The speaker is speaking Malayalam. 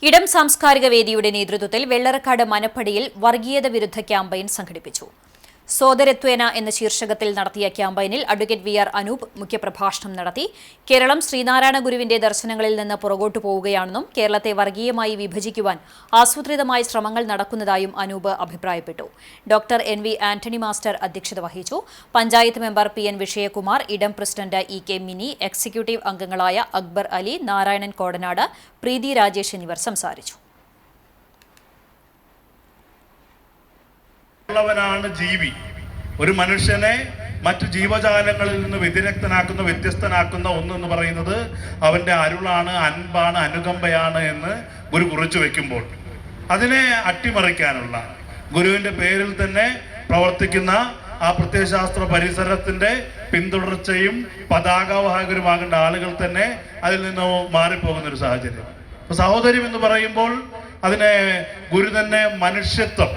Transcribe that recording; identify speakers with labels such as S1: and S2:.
S1: ഇടം സാംസ്കാരിക വേദിയുടെ നേതൃത്വത്തിൽ വെള്ളറക്കാട് മനപ്പടിയിൽ വർഗീയത വിരുദ്ധ ക്യാമ്പയിൻ സംഘടിപ്പിച്ചു. സോദരത്വേന എന്ന ശീർഷകത്തിൽ നടത്തിയ ക്യാമ്പയിനിൽ അഡ്വക്കേറ്റ് വി ആർ അനൂപ് മുഖ്യപ്രഭാഷണം നടത്തി. കേരളം ശ്രീനാരായണ ഗുരുവിന്റെ ദർശനങ്ങളിൽ നിന്ന് പുറകോട്ടു പോവുകയാണെന്നും കേരളത്തെ വർഗീയമായി വിഭജിക്കുവാൻ ആസൂത്രിതമായ ശ്രമങ്ങൾ നടക്കുന്നതായും അനൂപ് അഭിപ്രായപ്പെട്ടു. Doctor N V Antony master അധ്യക്ഷത വഹിച്ചു. Panchayat member P N Vishayakumar, Idam president E K Mini, executive അംഗങ്ങളായ അക്ബർ അലി, നാരായണൻ കോടനാട്, പ്രീതി രാജേഷ് എന്നിവർ സംസാരിച്ചു.
S2: ജീവി ഒരു മനുഷ്യനെ മറ്റു ജീവജാലങ്ങളിൽ നിന്ന് വ്യതിരക്തനാക്കുന്ന, വ്യത്യസ്തനാക്കുന്ന ഒന്നെന്ന് പറയുന്നത് അവന്റെ അരുളാണ്, അൻപാണ്, അനുകമ്പയാണ് എന്ന് ഗുരു കുറിച്ചു വെക്കുമ്പോൾ അതിനെ അട്ടിമറിക്കാനുള്ള ഗുരുവിന്റെ പേരിൽ തന്നെ പ്രവർത്തിക്കുന്ന ആ പ്രത്യയശാസ്ത്ര പരിസരത്തിന്റെ പിന്തുടർച്ചയും പതാകവാഹകരുമാകേണ്ട ആളുകൾ തന്നെ അതിൽ നിന്ന് മാറിപ്പോകുന്ന ഒരു സാഹചര്യം. സഹോദര്യം എന്ന് പറയുമ്പോൾ അതിനെ ഗുരു തന്നെ മനുഷ്യത്വം